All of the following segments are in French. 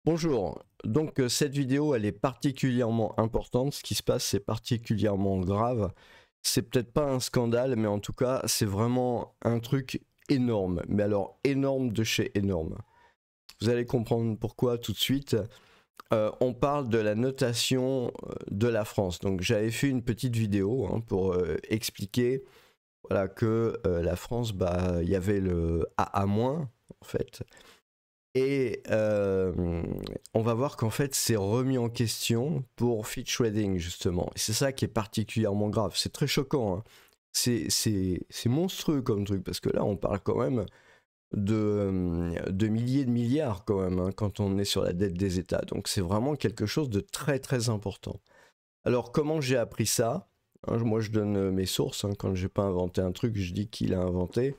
Bonjour, donc cette vidéo elle est particulièrement importante, ce qui se passe c'est particulièrement grave, c'est peut-être pas un scandale mais en tout cas c'est vraiment un truc énorme, mais alors énorme de chez énorme. Vous allez comprendre pourquoi tout de suite. On parle de la notation de la France, donc j'avais fait une petite vidéo pour expliquer voilà, que la France, il y avait le AA- en fait. Et on va voir qu'en fait c'est remis en question pour Fitch Ratings justement. Et c'est ça qui est particulièrement grave. C'est très choquant. Hein. C'est monstrueux comme truc parce que là on parle quand même de milliers de milliards quand même quand on est sur la dette des États. Donc c'est vraiment quelque chose de très très important. Alors comment j'ai appris ça? Moi je donne mes sources. Quand j'ai pas inventé un truc, je dis qui l'a inventé.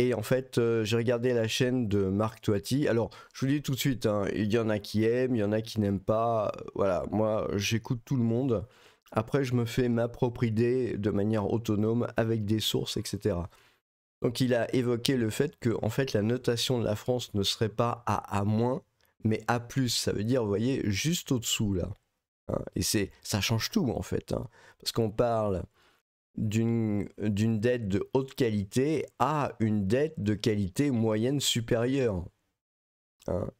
Et en fait, j'ai regardé la chaîne de Marc Toiti. Alors, je vous dis tout de suite, il y en a qui aiment, il y en a qui n'aiment pas. Voilà, moi, j'écoute tout le monde. Après, je me fais ma propre idée de manière autonome avec des sources, etc. Donc, il a évoqué le fait que, en fait, la notation de la France ne serait pas AA-, mais A+. Ça veut dire, vous voyez, juste au-dessous, là. Et ça change tout, en fait. Parce qu'on parle d'une dette de haute qualité à une dette de qualité moyenne supérieure.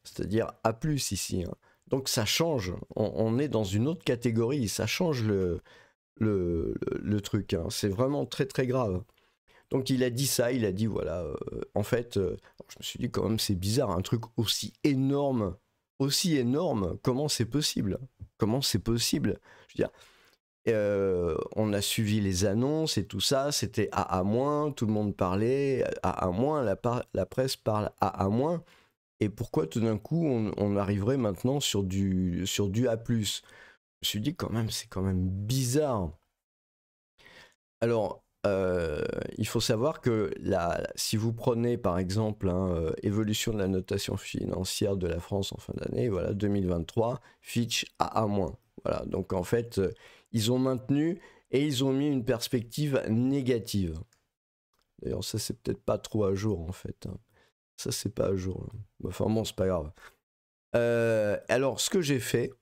C'est-à-dire A+, ici. Donc ça change, on est dans une autre catégorie, ça change le truc. C'est vraiment très très grave. Donc il a dit ça, il a dit voilà, en fait, je me suis dit quand même c'est bizarre, un truc aussi énorme, comment c'est possible? Comment c'est possible? Je veux dire, on a suivi les annonces et tout ça, c'était AA-, tout le monde parlait, AA-, la presse parle AA-, et pourquoi tout d'un coup on arriverait maintenant sur du A+. Je me suis dit quand même, c'est quand même bizarre. Alors, il faut savoir que si vous prenez par exemple évolution de la notation financière de la France en fin d'année, voilà, 2023, Fitch AA-. Voilà, donc en fait, ils ont maintenu et ils ont mis une perspective négative. D'ailleurs, ça c'est peut-être pas trop à jour en fait. Ça c'est pas à jour. Enfin bon, c'est pas grave. Alors, ce que j'ai fait,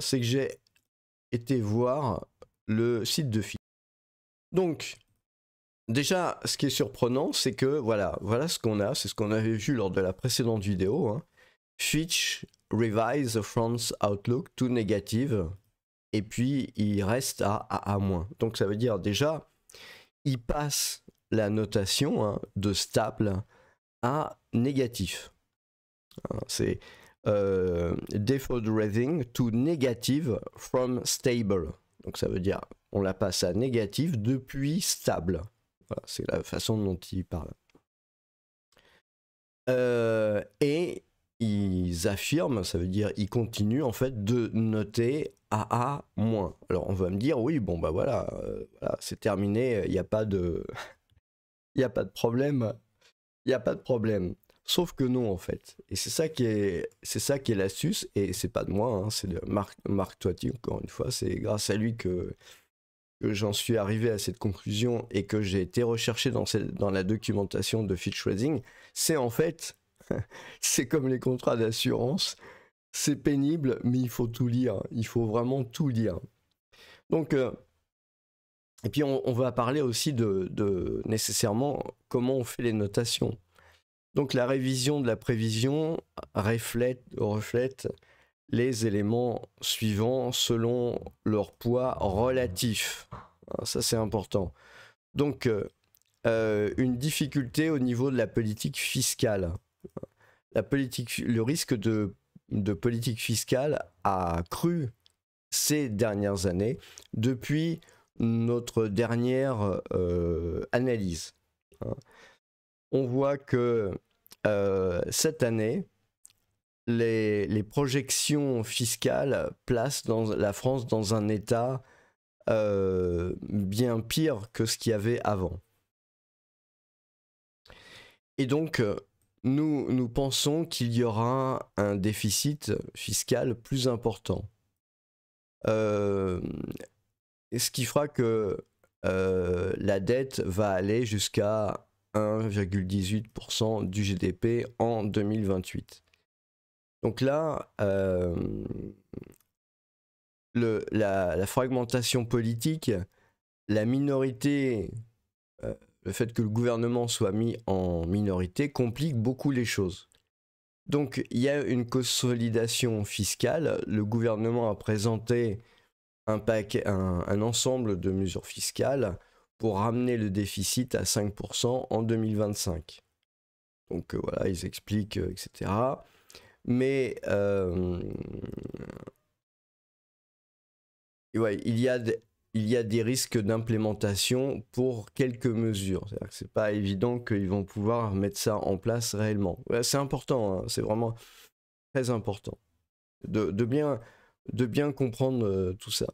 c'est que j'ai été voir le site de Fitch. Donc, déjà, ce qui est surprenant, c'est que voilà ce qu'on a, c'est ce qu'on avait vu lors de la précédente vidéo. Fitch revise the France outlook to negative, et puis il reste à AA-. Donc ça veut dire déjà, il passe la notation de stable à négatif. C'est default rating to negative from stable. Donc ça veut dire, on la passe à négatif depuis stable. Voilà, c'est la façon dont il parle. Et ils affirment, ça veut dire ils continuent en fait de noter AA-. Alors on va me dire oui, bon bah voilà, c'est terminé, il n'y a pas de il y a pas de problème, il y a pas de problème. Sauf que non en fait. Et c'est ça qui est l'astuce, et c'est pas de moi, c'est de Marc Toiti, encore une fois, c'est grâce à lui que j'en suis arrivé à cette conclusion et que j'ai été recherché dans la documentation de Fitch Ratings. C'est en fait, c'est comme les contrats d'assurance, c'est pénible, mais il faut tout lire, il faut vraiment tout lire. Donc, et puis on va parler aussi de nécessairement comment on fait les notations. Donc la révision de la prévision reflète les éléments suivants selon leur poids relatif. Ça c'est important. Donc une difficulté au niveau de la politique fiscale. Le risque de politique fiscale a cru ces dernières années depuis notre dernière analyse. On voit que cette année, les projections fiscales placent la France dans un état bien pire que ce qu'il y avait avant. Et donc, nous pensons qu'il y aura un déficit fiscal plus important. Ce qui fera que la dette va aller jusqu'à 1,18% du GDP en 2028. Donc là, la fragmentation politique, la minorité, le fait que le gouvernement soit mis en minorité complique beaucoup les choses. Donc il y a une consolidation fiscale. Le gouvernement a présenté un ensemble de mesures fiscales pour ramener le déficit à 5% en 2025. Donc voilà, ils expliquent, etc. Mais ouais, il y a des risques d'implémentation pour quelques mesures. C'est-à-dire que c'est pas évident qu'ils vont pouvoir mettre ça en place réellement. Ouais, c'est important, hein, c'est vraiment très important de bien comprendre tout ça.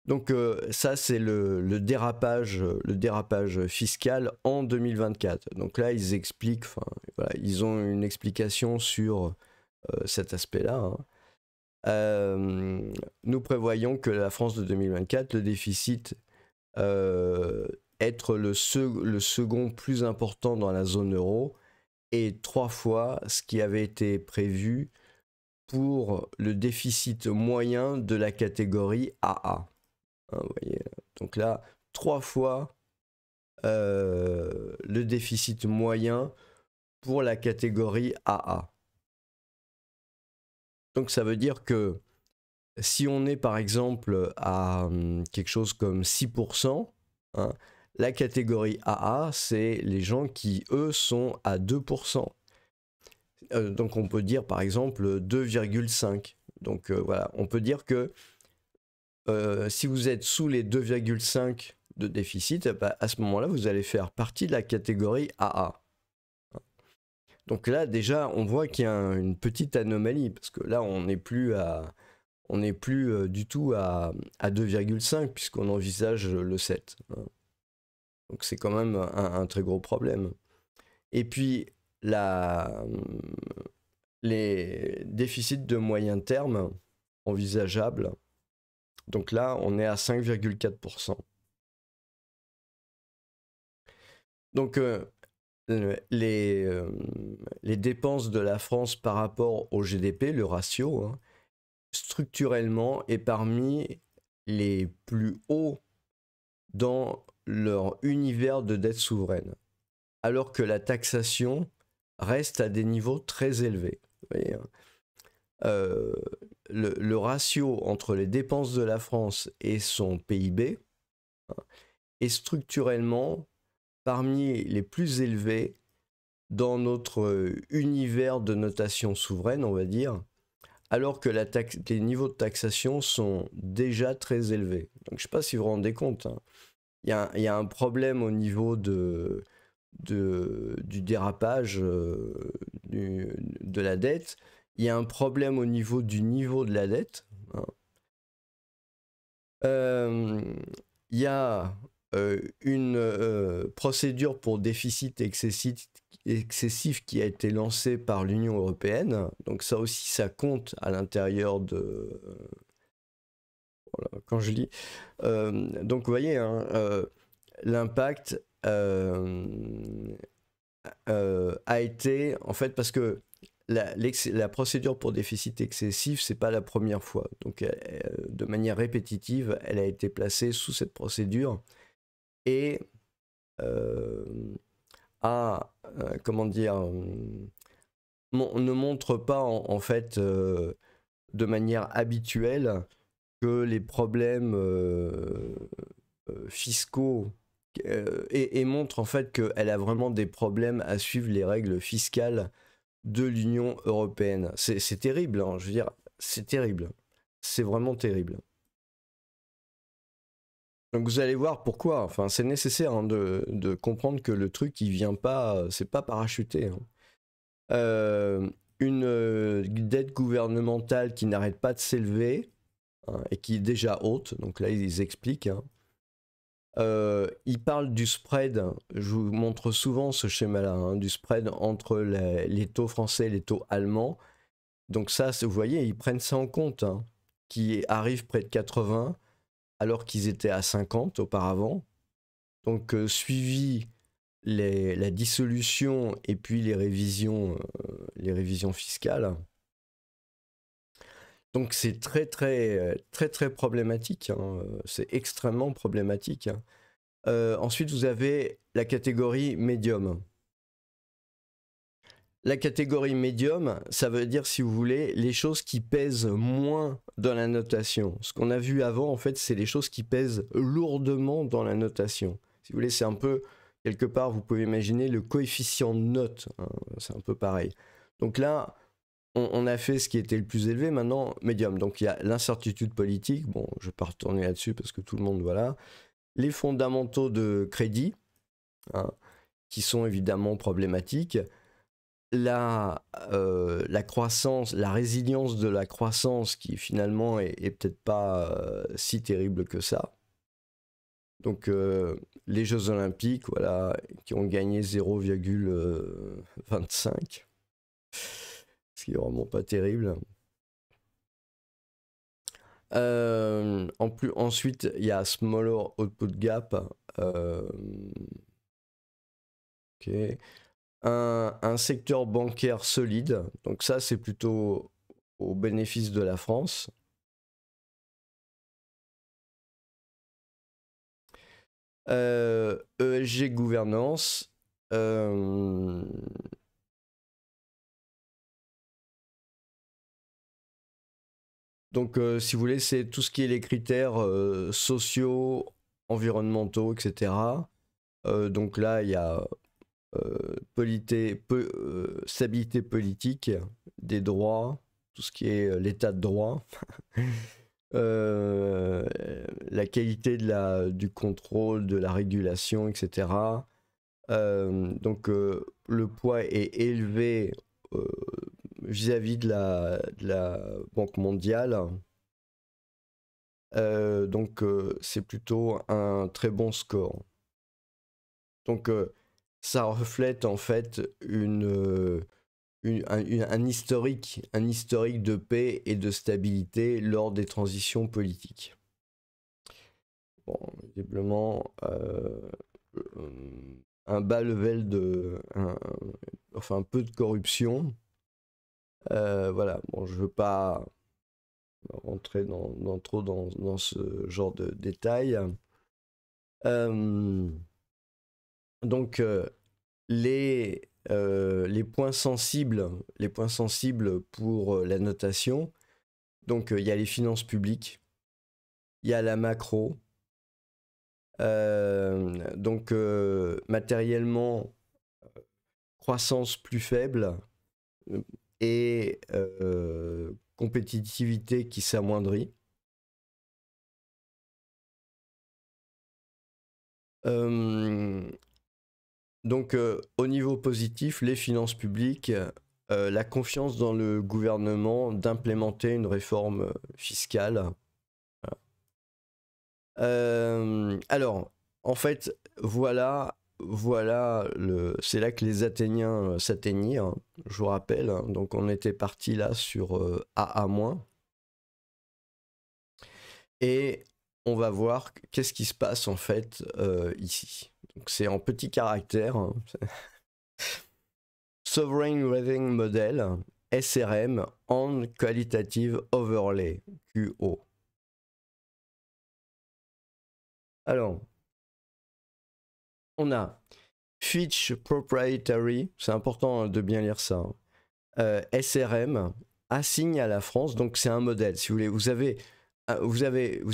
Donc ça, c'est le dérapage fiscal en 2024. Donc là, ils expliquent, enfin, voilà, ils ont une explication sur cet aspect-là, hein. Nous prévoyons que la France de 2024, le déficit être le second plus important dans la zone euro et 3 fois ce qui avait été prévu pour le déficit moyen de la catégorie AA. Hein, vous voyez, donc là, 3 fois le déficit moyen pour la catégorie AA. Donc ça veut dire que si on est par exemple à quelque chose comme 6%, hein, la catégorie AA, c'est les gens qui, eux, sont à 2%. Donc on peut dire par exemple 2,5. Donc voilà, on peut dire que si vous êtes sous les 2,5 de déficit, bah, à ce moment-là, vous allez faire partie de la catégorie AA. Donc là, déjà, on voit qu'il y a une petite anomalie, parce que là, on n'est plus du tout à 2,5, puisqu'on envisage le 7. Hein. Donc c'est quand même un très gros problème. Et puis, les déficits de moyen terme envisageables, donc là, on est à 5,4%. Donc, les dépenses de la France par rapport au GDP, le ratio, hein, structurellement est parmi les plus hauts dans leur univers de dette souveraine, alors que la taxation reste à des niveaux très élevés. Vous voyez, hein. Le ratio entre les dépenses de la France et son PIB, hein, est structurellement parmi les plus élevés dans notre univers de notation souveraine, on va dire, alors que les niveaux de taxation sont déjà très élevés. Donc je ne sais pas si vous vous rendez compte, hein. Il y a un problème au niveau du dérapage de la dette. Il y a un problème au niveau de la dette, hein. Il y a une procédure pour déficit excessif qui a été lancée par l'Union européenne. Donc ça aussi, ça compte à l'intérieur de... Voilà, quand je lis. Donc vous voyez, hein, l'impact a été, en fait, parce que la procédure pour déficit excessif, c'est pas la première fois. Donc, de manière répétitive, elle a été placée sous cette procédure et comment dire, ne montre pas en fait de manière habituelle que les problèmes fiscaux et montre en fait qu'elle a vraiment des problèmes à suivre les règles fiscales de l'Union européenne. C'est terrible, hein, je veux dire, c'est terrible. C'est vraiment terrible. Donc vous allez voir pourquoi. Enfin, c'est nécessaire, hein, de comprendre que le truc, il vient pas, c'est pas parachuté, hein. Une dette gouvernementale qui n'arrête pas de s'élever, hein, et qui est déjà haute. Donc là, ils expliquent, hein. Il parle du spread, je vous montre souvent ce schéma-là, hein, du spread entre les taux français et les taux allemands. Donc ça, vous voyez, ils prennent ça en compte, hein, qui arrive près de 80 alors qu'ils étaient à 50 auparavant. Donc suivi la dissolution et puis les révisions fiscales, Donc c'est très problématique, hein. C'est extrêmement problématique, hein. Ensuite, vous avez la catégorie médium. La catégorie médium, ça veut dire, si vous voulez, les choses qui pèsent moins dans la notation. Ce qu'on a vu avant, en fait, c'est les choses qui pèsent lourdement dans la notation. Si vous voulez, c'est un peu, quelque part, vous pouvez imaginer le coefficient de note, hein, c'est un peu pareil. Donc là, on a fait ce qui était le plus élevé, maintenant, médium. Donc il y a l'incertitude politique, bon, je ne vais pas retourner là-dessus parce que tout le monde, voilà. Les fondamentaux de crédit, hein, qui sont évidemment problématiques. La croissance, la résilience de la croissance qui finalement est peut-être pas si terrible que ça. Donc les Jeux Olympiques, voilà, qui ont gagné 0,25, ce qui est vraiment pas terrible. Ensuite, il y a Smaller Output Gap. Ok. Un secteur bancaire solide, donc ça c'est plutôt au bénéfice de la France. ESG gouvernance. Donc si vous voulez, c'est tout ce qui est les critères sociaux, environnementaux, etc. Donc là, il y a stabilité politique, des droits, tout ce qui est l'état de droit, la qualité du contrôle, de la régulation, etc. Donc le poids est élevé vis-à-vis de la Banque mondiale. Donc c'est plutôt un très bon score. Donc ça reflète en fait un historique de paix et de stabilité lors des transitions politiques. Bon, visiblement, un bas level enfin un peu de corruption. Voilà, bon, je veux pas rentrer trop dans ce genre de détails. Donc les points sensibles pour la notation. Donc il y a les finances publiques, il y a la macro. Donc matériellement, croissance plus faible et compétitivité qui s'amoindrit. Donc au niveau positif, les finances publiques, la confiance dans le gouvernement d'implémenter une réforme fiscale. Alors, en fait, voilà c'est là que les Athéniens s'atteignaient, hein, je vous rappelle, hein. Donc on était parti là sur AA-. Et on va voir qu'est-ce qui se passe en fait ici. Donc c'est en petits caractères, hein. Sovereign Rating Model, SRM, on Qualitative Overlay, QO. Alors, on a Fitch Proprietary, c'est important de bien lire ça, hein. SRM assigne à la France, donc c'est un modèle, si vous voulez, vous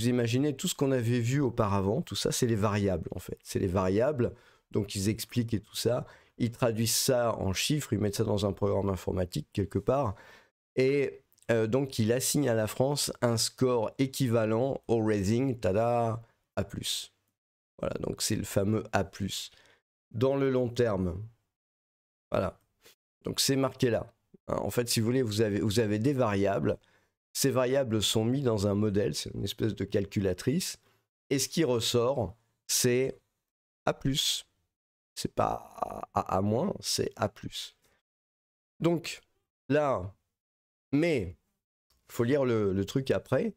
imaginez tout ce qu'on avait vu auparavant, tout ça c'est les variables en fait, c'est les variables, donc ils expliquent et tout ça, ils traduisent ça en chiffres, ils mettent ça dans un programme informatique quelque part, et donc il assigne à la France un score équivalent au rating, tada, A+. Voilà, donc c'est le fameux A+. Dans le long terme, voilà, donc c'est marqué là. Hein, en fait, si vous voulez, vous avez des variables. Ces variables sont mises dans un modèle, c'est une espèce de calculatrice. Et ce qui ressort, c'est A+. C'est pas A-, c'est A+. Donc, là, mais, il faut lire le truc après.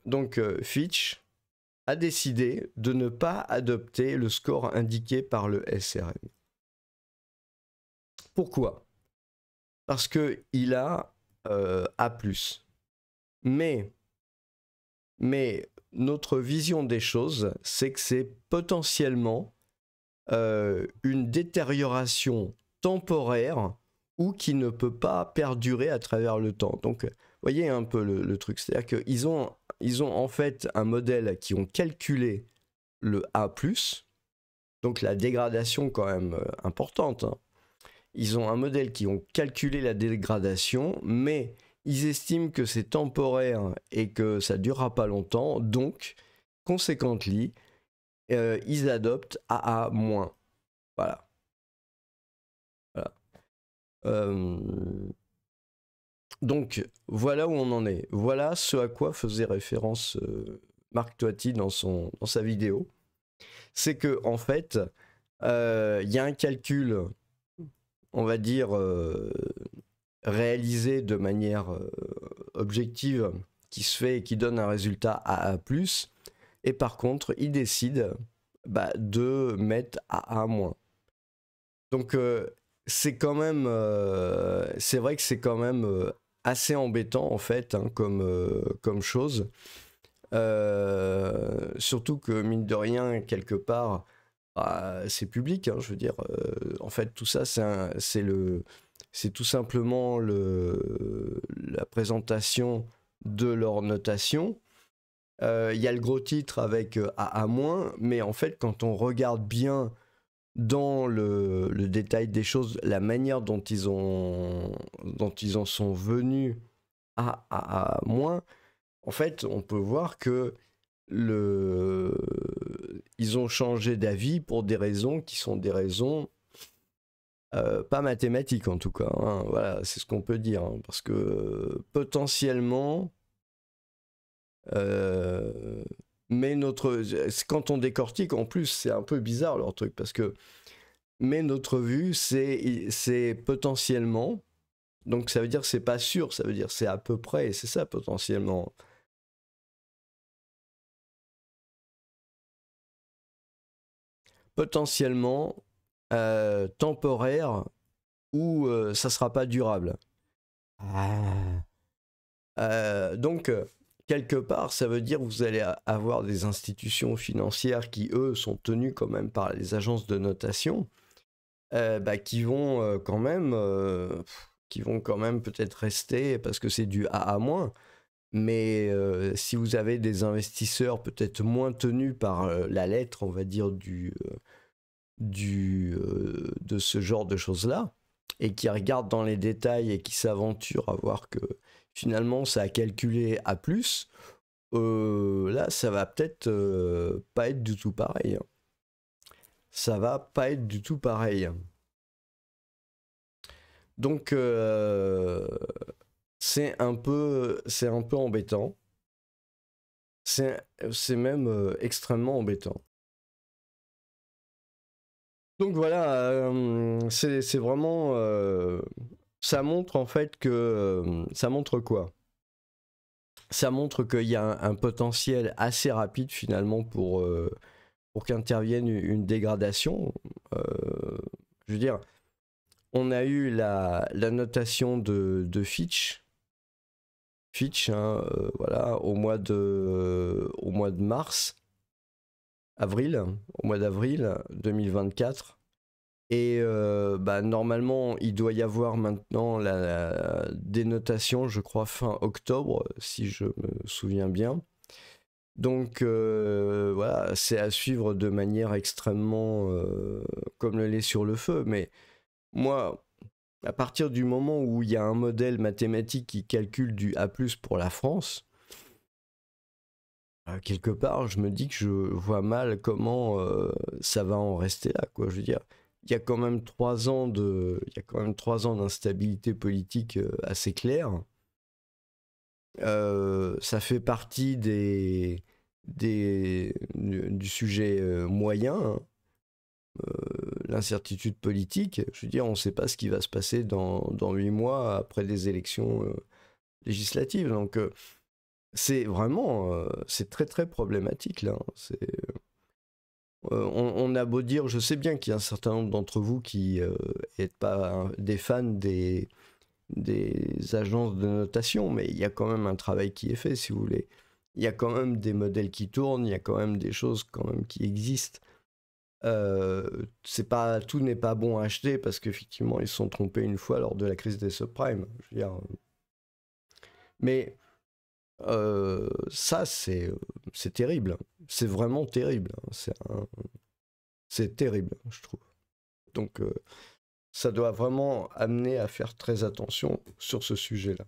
Donc, Fitch a décidé de ne pas adopter le score indiqué par le SRM. Pourquoi ? Parce qu'il a A+. Mais notre vision des choses, c'est que c'est potentiellement une détérioration temporaire ou qui ne peut pas perdurer à travers le temps. Donc, voyez un peu le truc. C'est-à-dire qu'ils ont en fait un modèle qui ont calculé le A+, donc la dégradation quand même importante. Hein. Ils ont un modèle qui ont calculé la dégradation, mais ils estiment que c'est temporaire et que ça ne durera pas longtemps, donc, consequently, ils adoptent AA-. Voilà. Voilà. Donc, voilà où on en est. Voilà ce à quoi faisait référence Marc Toiti dans sa vidéo. C'est que, en fait, il y a un calcul, on va dire, réalisé de manière objective qui se fait et qui donne un résultat AA+, et par contre, il décide de mettre AA-. Donc, c'est quand même, c'est vrai que c'est quand même assez embêtant en fait hein, comme chose. Surtout que mine de rien, quelque part, c'est public. Hein, je veux dire, en fait, tout ça, c'est tout simplement la présentation de leur notation. Il y a le gros titre avec AA-, mais en fait, quand on regarde bien dans le détail des choses, la manière dont ils en sont venus à AA-, en fait, on peut voir que ils ont changé d'avis pour des raisons qui sont des raisons pas mathématiques en tout cas. Hein. Voilà, c'est ce qu'on peut dire. Hein, parce que potentiellement, mais quand on décortique, en plus, c'est un peu bizarre leur truc parce que mais notre vue, c'est potentiellement. Donc ça veut dire que c'est pas sûr, ça veut dire c'est à peu près, et c'est ça potentiellement. Potentiellement temporaire ou ça sera pas durable. Donc quelque part, ça veut dire que vous allez avoir des institutions financières qui, eux, sont tenues quand même par les agences de notation, qui vont quand même peut-être rester parce que c'est du AA-. Mais si vous avez des investisseurs peut-être moins tenus par la lettre, on va dire, de ce genre de choses-là, et qui regardent dans les détails et qui s'aventurent à voir que finalement ça a calculé A+, là ça va peut-être pas être du tout pareil. Hein. Ça va pas être du tout pareil. Donc c'est un peu embêtant. C'est même extrêmement embêtant. Donc voilà, c'est vraiment... ça montre en fait que... ça montre quoi? Ça montre qu'il y a un potentiel assez rapide finalement pour qu'intervienne une dégradation. Je veux dire, on a eu la notation de Fitch. Fitch, hein, voilà, au mois de mars, au mois d'avril 2024. Et normalement, il doit y avoir maintenant la dénotation, je crois, fin octobre, si je me souviens bien. Donc voilà, c'est à suivre de manière extrêmement comme le lait sur le feu. Mais moi, à partir du moment où il y a un modèle mathématique qui calcule du A+ pour la France, quelque part, je me dis que je vois mal comment ça va en rester là, quoi. Je veux dire, il y a quand même 3 ans d'instabilité politique assez claire. Ça fait partie du sujet moyen, hein. L'incertitude politique. Je veux dire, on ne sait pas ce qui va se passer dans 8 mois après des élections législatives. Donc, c'est vraiment, c'est très très problématique là. On a beau dire, je sais bien qu'il y a un certain nombre d'entre vous qui n'êtes pas des fans des des agences de notation, mais il y a quand même un travail qui est fait, si vous voulez. Il y a quand même des modèles qui tournent, il y a quand même des choses quand même qui existent. Tout n'est pas bon à acheter parce qu'effectivement ils se sont trompés une fois lors de la crise des subprimes. Je veux dire. Mais ça c'est terrible. C'est vraiment terrible. C'est terrible, je trouve. Donc ça doit vraiment amener à faire très attention sur ce sujet-là.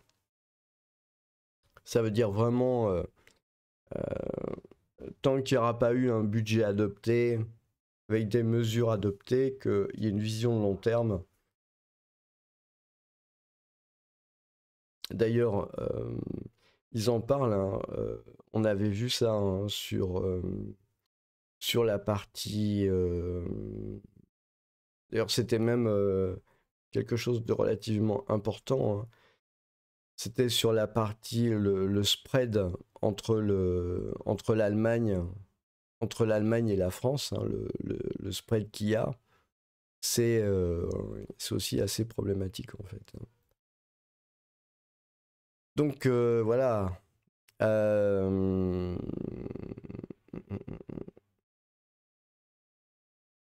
Ça veut dire vraiment, tant qu'il n'y aura pas eu un budget adopté, avec des mesures adoptées, qu'il y ait une vision de long terme. D'ailleurs, ils en parlent, hein, on avait vu ça hein, sur la partie... D'ailleurs, c'était même quelque chose de relativement important. Hein. C'était sur la partie, le spread entre l'Allemagne et la France, hein, le spread qu'il y a, c'est aussi assez problématique en fait. Donc voilà.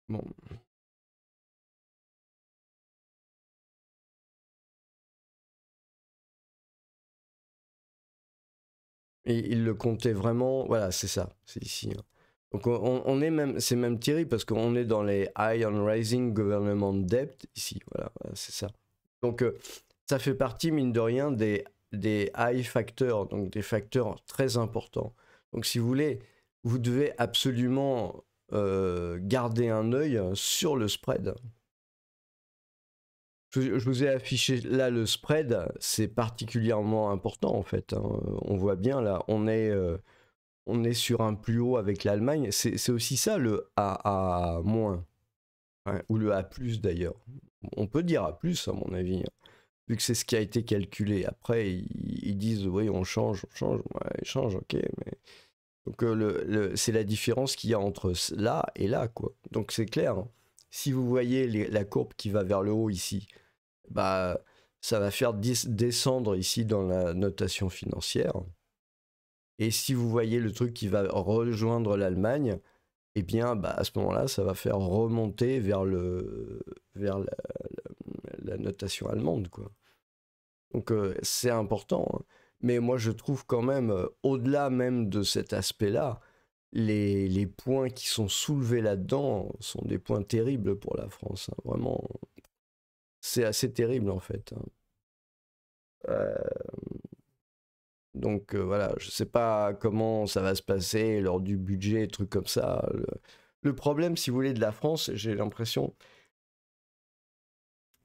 Bon. Et il le comptait vraiment, voilà, c'est ça, c'est ici. Hein. Donc on est même, c'est même terrible parce qu'on est dans les High on Rising Government Debt, ici, voilà c'est ça. Donc ça fait partie, mine de rien, des high factors, donc des facteurs très importants. Donc si vous voulez, vous devez absolument garder un œil sur le spread. Je vous ai affiché là le spread, c'est particulièrement important en fait. Hein. On voit bien là, on est sur un plus haut avec l'Allemagne. C'est aussi ça le AA-, ouais, ou le A+, d'ailleurs. On peut dire A+, à mon avis, hein, vu que c'est ce qui a été calculé. Après, ils disent, oui, on change, ouais, ils changent, ok, mais... Donc c'est la différence qu'il y a entre là et là, quoi. Donc c'est clair, hein. Si vous voyez la courbe qui va vers le haut ici, bah, ça va faire descendre ici dans la notation financière. Et si vous voyez le truc qui va rejoindre l'Allemagne, eh bien, bah, à ce moment-là, ça va faire remonter vers la notation allemande, quoi. Donc c'est important. Hein. Mais moi, je trouve quand même, au-delà même de cet aspect-là, les points qui sont soulevés là-dedans sont des points terribles pour la France. Hein. Vraiment, c'est assez terrible en fait. Hein. Donc voilà, je sais pas comment ça va se passer lors du budget, trucs comme ça. Le problème, si vous voulez, de la France, j'ai l'impression,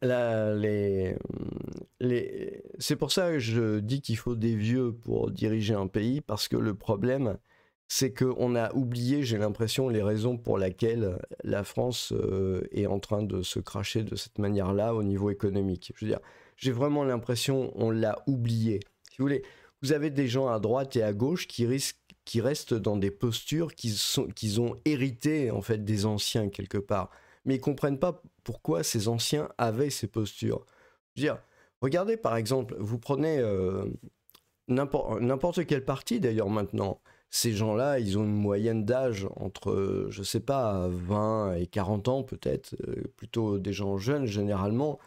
c'est pour ça que je dis qu'il faut des vieux pour diriger un pays, parce que le problème, c'est qu'on a oublié, j'ai l'impression, les raisons pour lesquelles la France est en train de se cracher de cette manière-là au niveau économique. Je veux dire, j'ai vraiment l'impression on l'a oublié. Si vous voulez, vous avez des gens à droite et à gauche qui restent dans des postures qu'ils ont héritées en fait des anciens quelque part. Mais ils comprennent pas pourquoi ces anciens avaient ces postures. Je veux dire, regardez par exemple, vous prenez n'importe quel parti d'ailleurs maintenant. Ces gens-là, ils ont une moyenne d'âge entre, je sais pas, 20 et 40 ans peut-être, plutôt des gens jeunes généralement.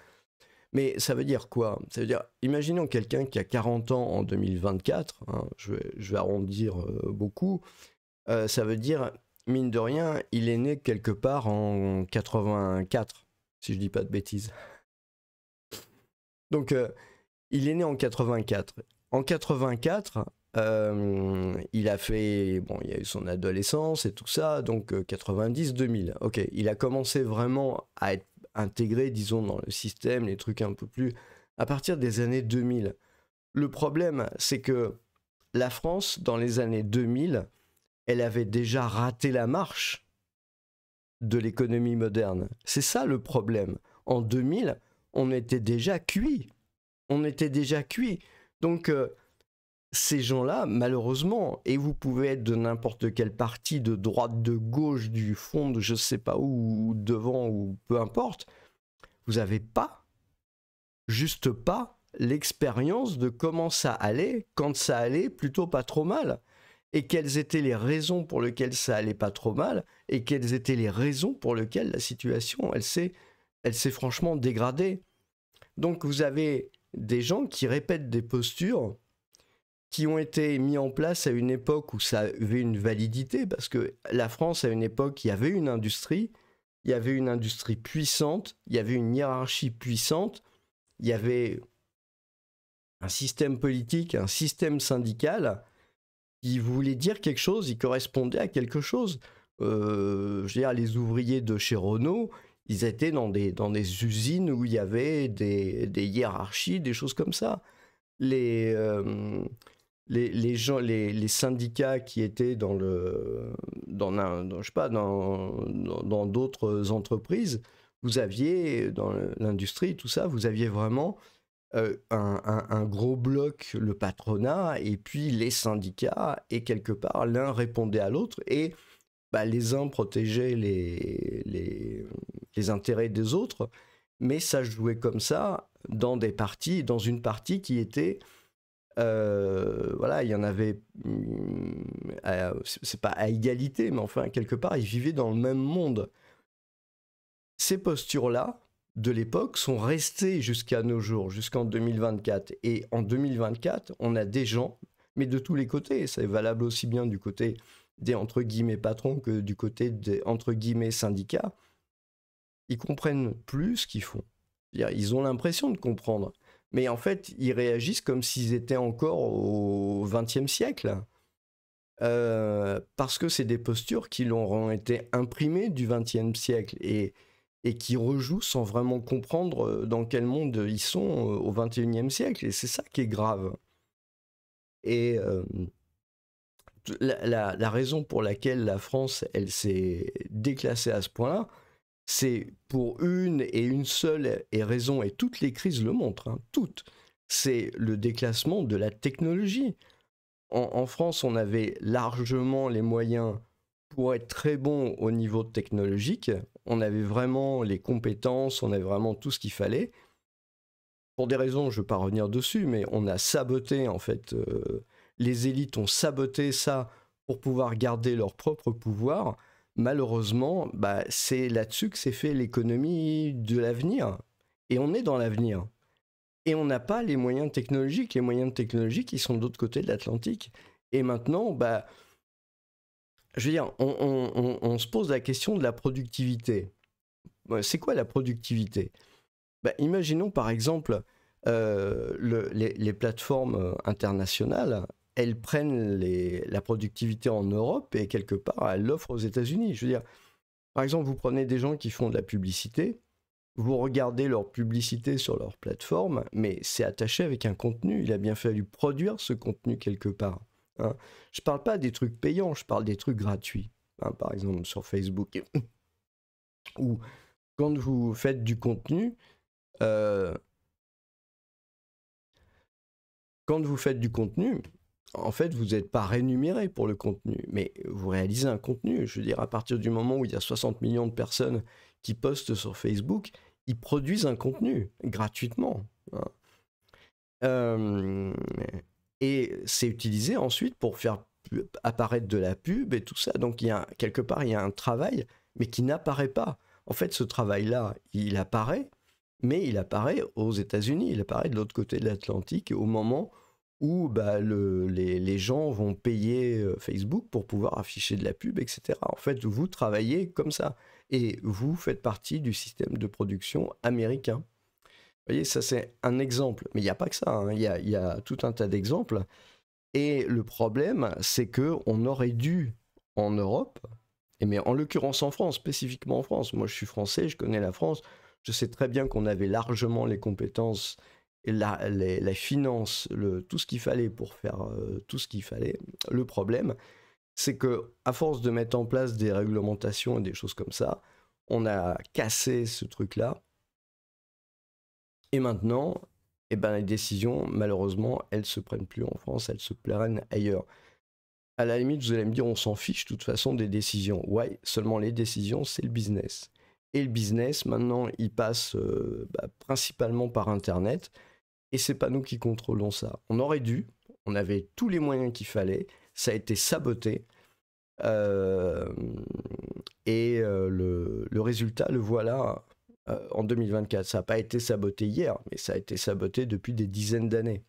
Mais ça veut dire quoi? Ça veut dire, imaginons quelqu'un qui a 40 ans en 2024, hein, je vais arrondir beaucoup, ça veut dire, mine de rien, il est né quelque part en 84, si je dis pas de bêtises. Donc, il est né en 84. En 84, il a fait, bon, il y a eu son adolescence et tout ça, donc 90-2000. Ok, il a commencé vraiment à être intégré, disons, dans le système, les trucs un peu plus, à partir des années 2000. Le problème, c'est que la France, dans les années 2000, elle avait déjà raté la marche de l'économie moderne. C'est ça le problème. En 2000, on était déjà cuit. On était déjà cuit. Donc, ces gens-là, malheureusement, et vous pouvez être de n'importe quel parti, de droite, de gauche, du fond, de je sais pas où, ou devant, ou peu importe, vous n'avez pas, juste pas, l'expérience de comment ça allait quand ça allait plutôt pas trop mal. Et quelles étaient les raisons pour lesquelles ça allait pas trop mal, et quelles étaient les raisons pour lesquelles la situation, elle s'est franchement dégradée. Donc vous avez des gens qui répètent des postures qui ont été mis en place à une époque où ça avait une validité, parce que la France, à une époque, il y avait une industrie puissante, il y avait une hiérarchie puissante, il y avait un système politique, un système syndical qui voulait dire quelque chose, il correspondait à quelque chose. Je veux dire, les ouvriers de chez Renault, ils étaient dans des usines où il y avait des hiérarchies, des choses comme ça. Les gens, les syndicats qui étaient dans d'autres entreprises, vous aviez, dans l'industrie, tout ça, vous aviez vraiment un gros bloc, le patronat, et puis les syndicats, et quelque part, l'un répondait à l'autre, et bah, les uns protégeaient les intérêts des autres, mais ça jouait comme ça dans une partie qui était... voilà, il y en avait, c'est pas à égalité, mais enfin, quelque part, ils vivaient dans le même monde. Ces postures-là, de l'époque, sont restées jusqu'à nos jours, jusqu'en 2024. Et en 2024, on a des gens, mais de tous les côtés, c'est valable aussi bien du côté des, entre guillemets, patrons que du côté des, entre guillemets, syndicats, ils comprennent plus ce qu'ils font. Ils ont l'impression de comprendre. Mais en fait, ils réagissent comme s'ils étaient encore au XXe siècle. Parce que c'est des postures qui leur ont été imprimées du XXe siècle et qui rejouent sans vraiment comprendre dans quel monde ils sont au XXIe siècle. Et c'est ça qui est grave. Et la raison pour laquelle la France, elle s'est déclassée à ce point-là, c'est pour une seule raison, et toutes les crises le montrent, hein, toutes, c'est le déclassement de la technologie. En France, on avait largement les moyens pour être très bon au niveau technologique, on avait vraiment les compétences, on avait vraiment tout ce qu'il fallait. Pour des raisons, je ne vais pas revenir dessus, mais on a saboté, en fait, les élites ont saboté ça pour pouvoir garder leur propre pouvoir. Malheureusement, bah, c'est là-dessus que s'est fait l'économie de l'avenir. Et on est dans l'avenir. Et on n'a pas les moyens technologiques. Les moyens technologiques, ils sont de l'autre côté de l'Atlantique. Et maintenant, bah, je veux dire, on se pose la question de la productivité. C'est quoi la productivité? Bah, imaginons par exemple les plateformes internationales, elles prennent la productivité en Europe et quelque part elles l'offrent aux États-Unis. Je veux dire, par exemple, vous prenez des gens qui font de la publicité, vous regardez leur publicité sur leur plateforme, mais c'est attaché avec un contenu. Il a bien fallu produire ce contenu quelque part. Hein. Je ne parle pas des trucs payants, je parle des trucs gratuits. Hein, par exemple sur Facebook. Ou quand vous faites du contenu, quand vous faites du contenu, en fait, vous n'êtes pas rémunéré pour le contenu, mais vous réalisez un contenu. Je veux dire, à partir du moment où il y a 60 millions de personnes qui postent sur Facebook, ils produisent un contenu gratuitement. Hein. Et c'est utilisé ensuite pour faire apparaître de la pub et tout ça. Donc, quelque part, il y a un travail, mais qui n'apparaît pas. En fait, ce travail-là, il apparaît, mais il apparaît aux États-Unis, il apparaît de l'autre côté de l'Atlantique au moment où bah, les gens vont payer Facebook pour pouvoir afficher de la pub, etc. En fait, vous travaillez comme ça et vous faites partie du système de production américain. Vous voyez, ça c'est un exemple, mais il n'y a pas que ça, hein. Il y a tout un tas d'exemples. Et le problème, c'est qu'on aurait dû, en Europe, mais en l'occurrence en France, spécifiquement en France, moi je suis français, je connais la France, je sais très bien qu'on avait largement les compétences, et les finances, tout ce qu'il fallait pour faire tout ce qu'il fallait. Le problème, c'est que à force de mettre en place des réglementations et des choses comme ça, on a cassé ce truc-là. Et maintenant, eh ben, les décisions, malheureusement, elles se prennent plus en France, elles se prennent ailleurs. À la limite, vous allez me dire, on s'en fiche de toute façon des décisions. Ouais, seulement les décisions, c'est le business. Et le business, maintenant, il passe principalement par Internet. et c'est pas nous qui contrôlons ça. On aurait dû, on avait tous les moyens qu'il fallait, ça a été saboté, euh, le résultat, le voilà en 2024. Ça n'a pas été saboté hier, mais ça a été saboté depuis des dizaines d'années.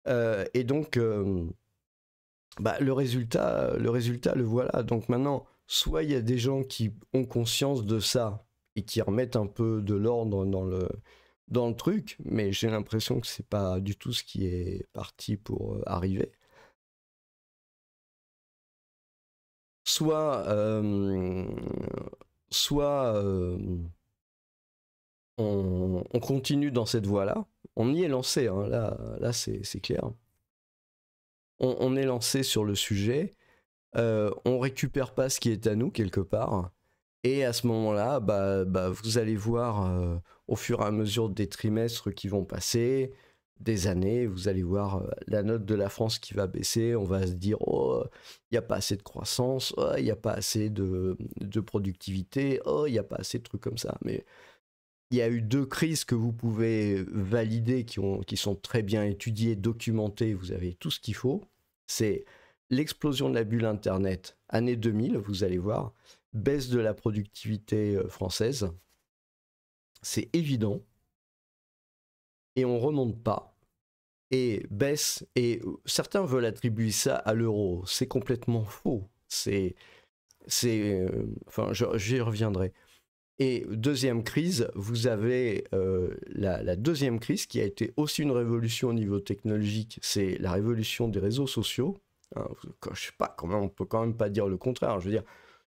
Et donc, le résultat, le voilà. Donc maintenant, soit il y a des gens qui ont conscience de ça et qui remettent un peu de l'ordre dans le truc, mais j'ai l'impression que c'est pas du tout ce qui est parti pour arriver. Soit, soit on continue dans cette voie-là. On y est lancé, hein, là c'est clair. On est lancé sur le sujet. On récupère pas ce qui est à nous quelque part. Et à ce moment-là, vous allez voir au fur et à mesure des trimestres qui vont passer, des années, vous allez voir la note de la France qui va baisser. On va se dire, oh, il n'y a pas assez de croissance, oh, il n'y a pas assez de productivité, oh, il n'y a pas assez de trucs comme ça. Mais il y a eu 2 crises que vous pouvez valider, qui sont très bien étudiées, documentées, vous avez tout ce qu'il faut. C'est l'explosion de la bulle Internet, année 2000, vous allez voir, baisse de la productivité française, c'est évident, et on remonte pas, et baisse, et certains veulent attribuer ça à l'euro, c'est complètement faux, enfin j'y reviendrai. Et deuxième crise, vous avez la deuxième crise qui a été aussi une révolution au niveau technologique, c'est la révolution des réseaux sociaux. Hein, je sais pas, on peut quand même pas dire le contraire. Je veux dire,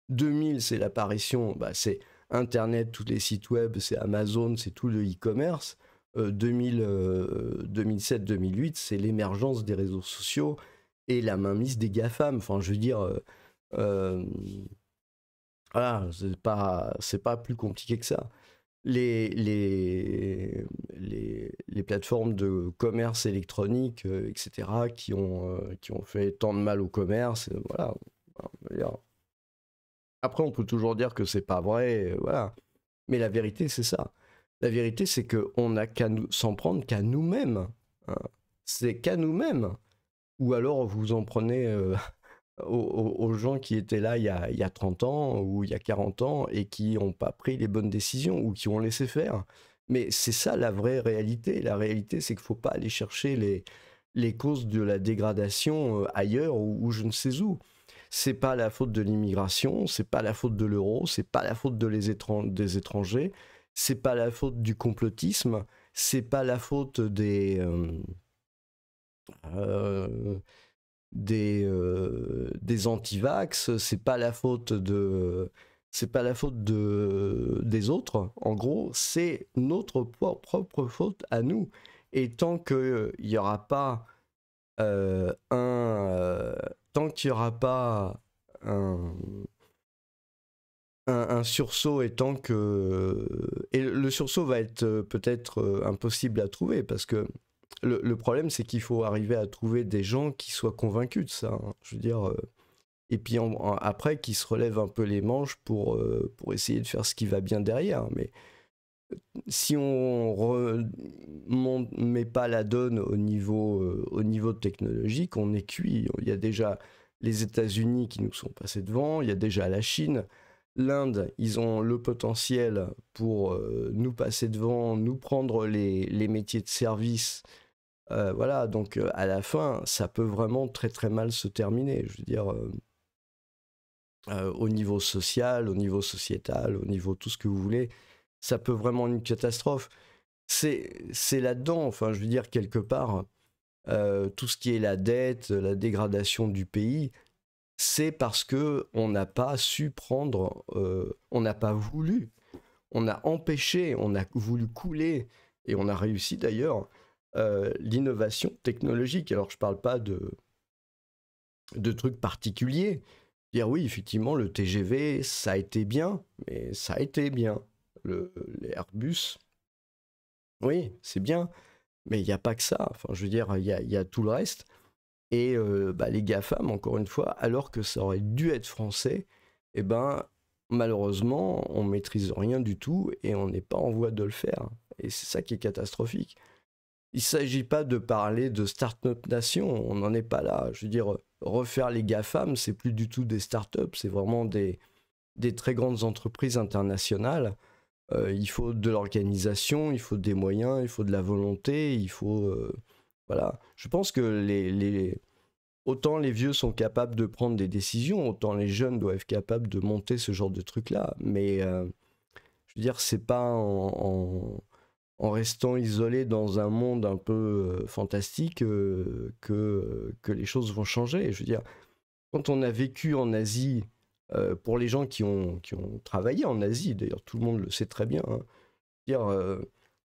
2000, c'est l'apparition, c'est Internet, tous les sites web, c'est Amazon, c'est tout le e-commerce. 2007-2008, c'est l'émergence des réseaux sociaux et la mainmise des GAFAM. Enfin, je veux dire... voilà, c'est pas plus compliqué que ça. Les plateformes de commerce électronique, etc., qui ont fait tant de mal au commerce, voilà. Après, on peut toujours dire que c'est pas vrai, voilà. Mais la vérité, c'est ça. La vérité, c'est qu'on n'a qu'à s'en prendre qu'à nous-mêmes. Hein. C'est qu'à nous-mêmes. Ou alors vous en prenez aux gens qui étaient là il y a 30 ans ou il y a 40 ans et qui n'ont pas pris les bonnes décisions ou qui ont laissé faire. Mais c'est ça la vraie réalité. La réalité, c'est qu'il ne faut pas aller chercher les causes de la dégradation ailleurs ou je ne sais où. C'est pas la faute de l'immigration, c'est pas la faute de l'euro, c'est pas la faute des étrangers, c'est pas la faute du complotisme, c'est pas la faute des antivax, c'est pas la faute des autres. En gros, c'est notre propre faute à nous. Et tant qu'il n'y aura pas tant qu'il n'y aura pas un sursaut et tant que... Et le sursaut va être peut-être impossible à trouver parce que le problème c'est qu'il faut arriver à trouver des gens qui soient convaincus de ça. Hein. Je veux dire... et puis après qui se relèvent un peu les manches pour essayer de faire ce qui va bien derrière. Mais si on ne met pas la donne au niveau technologique, on est cuit. Il y a déjà les États-Unis qui nous sont passés devant, il y a déjà la Chine, l'Inde, ils ont le potentiel pour nous passer devant, nous prendre les métiers de service. Voilà, donc à la fin, ça peut vraiment très très mal se terminer. Je veux dire, au niveau social, au niveau sociétal, au niveau tout ce que vous voulez, ça peut vraiment être une catastrophe. C'est là-dedans, enfin, je veux dire, quelque part, tout ce qui est la dette, la dégradation du pays, c'est parce que on n'a pas su prendre, on n'a pas voulu, on a empêché, on a voulu couler, et on a réussi d'ailleurs, l'innovation technologique. Alors, je ne parle pas de trucs particuliers. Dire oui, effectivement, le TGV, ça a été bien, mais ça a été bien. Les Airbus, oui, c'est bien, mais il n'y a pas que ça. Enfin, je veux dire, il y a tout le reste. Et les GAFAM, encore une fois, alors que ça aurait dû être français, eh ben, malheureusement, on maîtrise rien du tout et on n'est pas en voie de le faire. Et c'est ça qui est catastrophique. il s'agit pas de parler de start-up nation, on n'en est pas là. Je veux dire, refaire les GAFAM, c'est plus du tout des start-up, c'est vraiment des très grandes entreprises internationales. Il faut de l'organisation, il faut des moyens, il faut de la volonté, il faut... voilà. Je pense que autant les vieux sont capables de prendre des décisions, autant les jeunes doivent être capables de monter ce genre de truc-là. Mais je veux dire, c'est pas en restant isolé dans un monde un peu fantastique que les choses vont changer. Je veux dire, quand on a vécu en Asie, pour les gens qui ont travaillé en Asie, d'ailleurs tout le monde le sait très bien, hein, dire,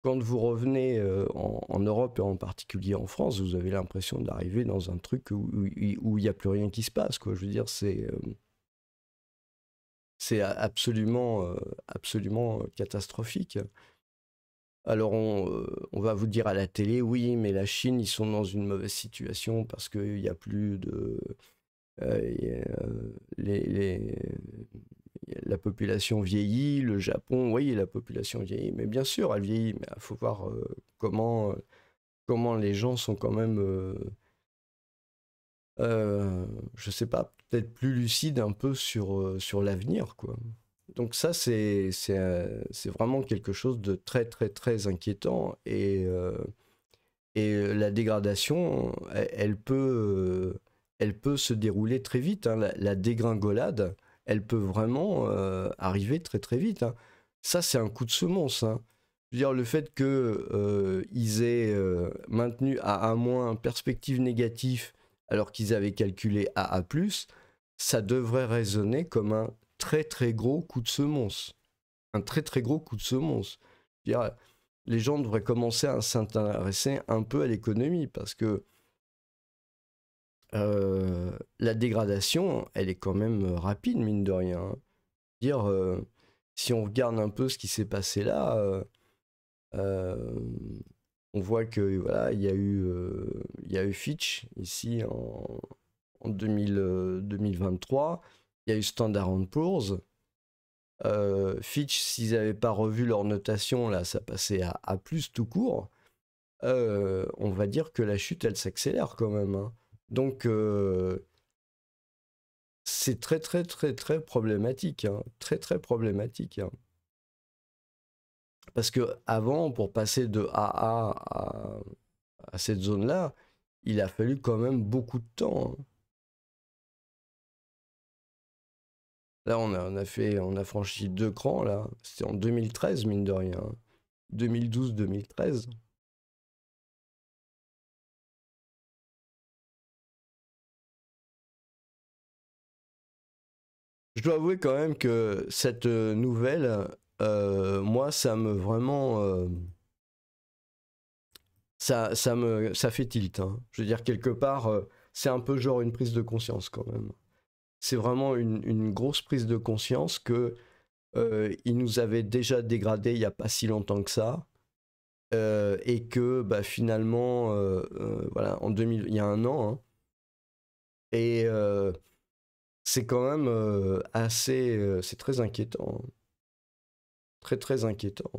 quand vous revenez en Europe et en particulier en France, vous avez l'impression d'arriver dans un truc où il n'y a plus rien qui se passe, quoi. Je veux dire, c'est absolument catastrophique. Alors on va vous dire à la télé, oui, mais la Chine, ils sont dans une mauvaise situation parce qu'il n'y a plus de... la population vieillit, le Japon, oui, la population vieillit, mais bien sûr, elle vieillit, mais il faut voir comment les gens sont quand même, je sais pas, peut-être plus lucides un peu sur l'avenir, quoi. Donc ça, c'est vraiment quelque chose de très, très, très inquiétant. Et la dégradation, elle peut se dérouler très vite, hein. La dégringolade, elle peut vraiment arriver très, très vite, hein. Ça, c'est un coup de semonce, hein. Je veux dire, le fait qu'ils aient maintenu à A- perspective négative alors qu'ils avaient calculé AA+, ça devrait résonner comme un très très gros coup de semonce. Un très très gros coup de semonce. Je veux dire, les gens devraient commencer à s'intéresser un peu à l'économie parce que la dégradation, elle est quand même rapide, mine de rien, hein. Dire, si on regarde un peu ce qui s'est passé là, euh, on voit que voilà, il y a eu Fitch ici en 2023, il y a eu Standard Poor's. Fitch, s'ils n'avaient pas revu leur notation, là, ça passait à A+ tout court. On va dire que la chute, elle s'accélère quand même, hein. Donc, c'est très, très, très, très problématique, hein. Très, très problématique, hein. Parce que avant, pour passer de AA à cette zone-là, il a fallu quand même beaucoup de temps, hein. Là, on a franchi 2 crans, là. C'était en 2013, mine de rien. 2012-2013. Je dois avouer quand même que cette nouvelle, moi, ça me vraiment, ça fait tilt, hein. Je veux dire, quelque part, c'est un peu genre une prise de conscience quand même. C'est vraiment une grosse prise de conscience que il nous avait déjà dégradé il n'y a pas si longtemps que ça, et que bah, finalement, voilà, en 2000, il y a un an, hein, et c'est quand même assez, c'est très inquiétant, hein. Très très inquiétant.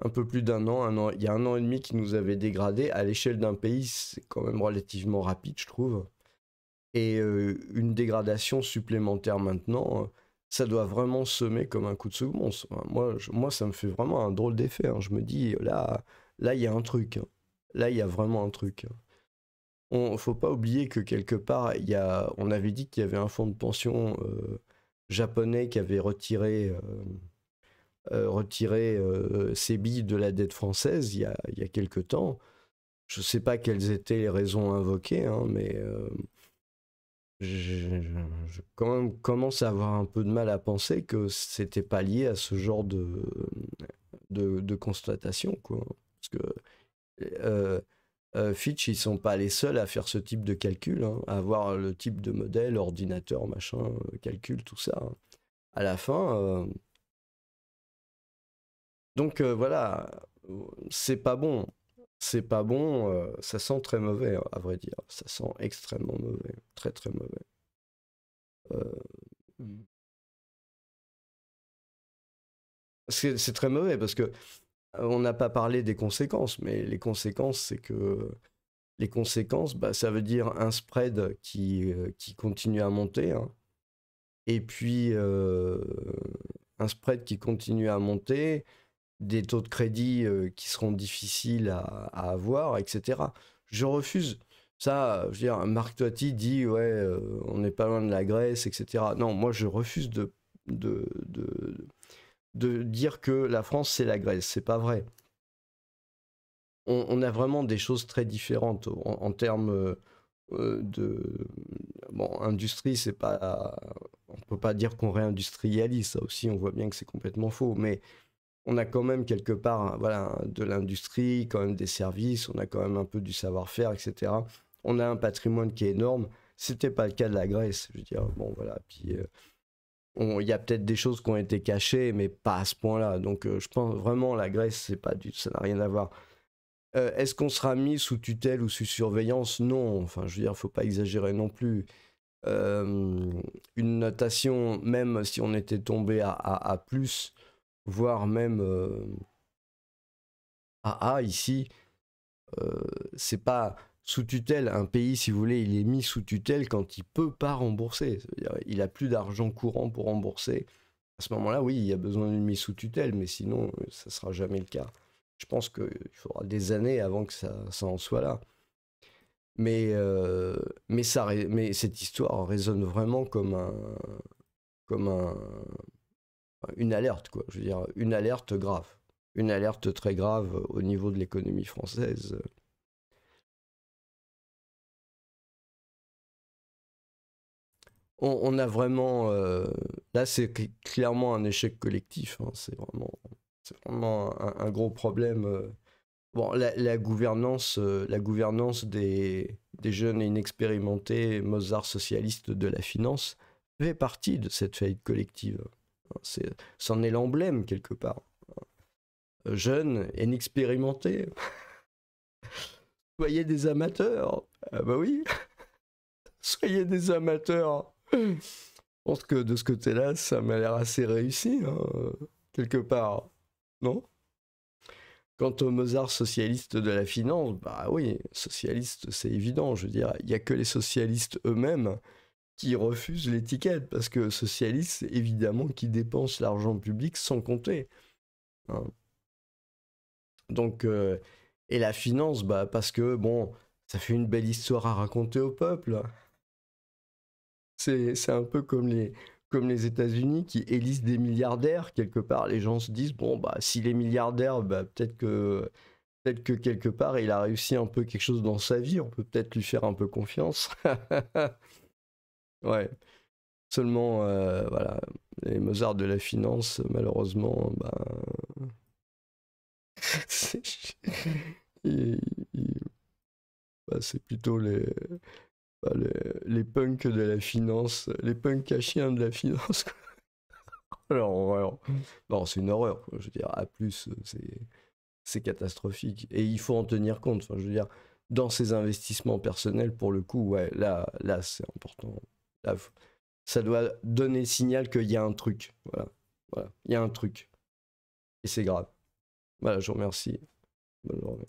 Un peu plus d'un an, il y a 1 an et demi qui nous avait dégradé. À l'échelle d'un pays, c'est quand même relativement rapide, je trouve. Et une dégradation supplémentaire maintenant, ça doit vraiment semer comme un coup de semonce. Enfin, moi, ça me fait vraiment un drôle d'effet, hein. Je me dis, là, il y a un truc, hein. Là, il y a vraiment un truc. Faut pas oublier que quelque part, on avait dit qu'il y avait un fonds de pension japonais qui avait retiré ses billes de la dette française il y a quelque temps. Je ne sais pas quelles étaient les raisons invoquées, hein, mais je quand même commence à avoir un peu de mal à penser que c'était pas lié à ce genre de constatation, quoi. Parce que euh, Fitch, ils sont pas les seuls à faire ce type de calcul, hein, à avoir le type de modèle, ordinateur, machin, calcul, tout ça, hein. À la fin, donc voilà, c'est pas bon. C'est pas bon, ça sent très mauvais, à vrai dire. Ça sent extrêmement mauvais, très très mauvais. C'est très mauvais parce que on n'a pas parlé des conséquences, mais les conséquences, c'est que les conséquences, bah, ça veut dire un spread qui continue à monter, hein. Et puis un spread qui continue à monter, des taux de crédit qui seront difficiles à avoir, etc. Je refuse. Ça, je veux dire, Marc Toiti dit, ouais, on n'est pas loin de la Grèce, etc. Non, moi, je refuse de, de, de dire que la France, c'est la Grèce. C'est pas vrai. On a vraiment des choses très différentes en termes de... Bon, industrie, c'est pas... On peut pas dire qu'on réindustrialise, ça aussi, on voit bien que c'est complètement faux, mais on a quand même quelque part, voilà, de l'industrie, quand même des services, on a quand même un peu du savoir-faire, etc. On a un patrimoine qui est énorme. C'était pas le cas de la Grèce, je veux dire. Bon, voilà. Puis il y a peut-être des choses qui ont été cachées, mais pas à ce point-là. Donc, je pense vraiment la Grèce, c'est pas du, ça n'a rien à voir. Est-ce qu'on sera mis sous tutelle ou sous surveillance? Non. Enfin, je veux dire, faut pas exagérer non plus. Une notation, même si on était tombé à plus, voire même à A ici, c'est pas sous tutelle. Un pays, si vous voulez, il est mis sous tutelle quand il peut pas rembourser. C'est-à-dire, il a plus d'argent courant pour rembourser. À ce moment-là, oui, il y a besoin d'une mise sous tutelle, mais sinon, ça sera jamais le cas. Je pense qu'il faudra des années avant que ça en soit là. Mais cette histoire résonne vraiment comme une alerte, quoi. Je veux dire, une alerte grave. Une alerte très grave au niveau de l'économie française. On a vraiment... là, c'est clairement un échec collectif, hein. C'est vraiment un gros problème. Bon, la gouvernance des jeunes et inexpérimentés Mozart socialistes de la finance fait partie de cette faillite collective. C'en est l'emblème quelque part. Jeunes, inexpérimentés, soyez des amateurs. Ah bah oui, soyez des amateurs. Je pense que de ce côté-là, ça m'a l'air assez réussi, hein, quelque part. Non? Quant au Mozart socialiste de la finance, bah oui, socialiste, c'est évident. Je veux dire, il n'y a que les socialistes eux-mêmes qui refusent l'étiquette, parce que socialiste, c'est évidemment qui dépensent l'argent public sans compter, hein. Donc, et la finance, bah parce que, bon, ça fait une belle histoire à raconter au peuple. C'est un peu comme les États-Unis qui élisent des milliardaires. Quelque part, les gens se disent, bon, bah, s'il est milliardaire, bah, peut-être que quelque part, il a réussi un peu quelque chose dans sa vie. On peut peut-être lui faire un peu confiance. Ouais. Seulement, voilà, les Mozart de la finance, malheureusement, bah, c'est il- il- bah, c'est plutôt bah, les punks de la finance, les punks à chiens de la finance, quoi. Alors, non, c'est une horreur, quoi. Je veux dire, à plus, c'est catastrophique. Et il faut en tenir compte. Enfin, je veux dire, dans ses investissements personnels, pour le coup, ouais, là c'est important. Là, ça doit donner le signal qu'il y a un truc. Voilà, voilà, il y a un truc. Et c'est grave. Voilà, je vous remercie. Bonne journée.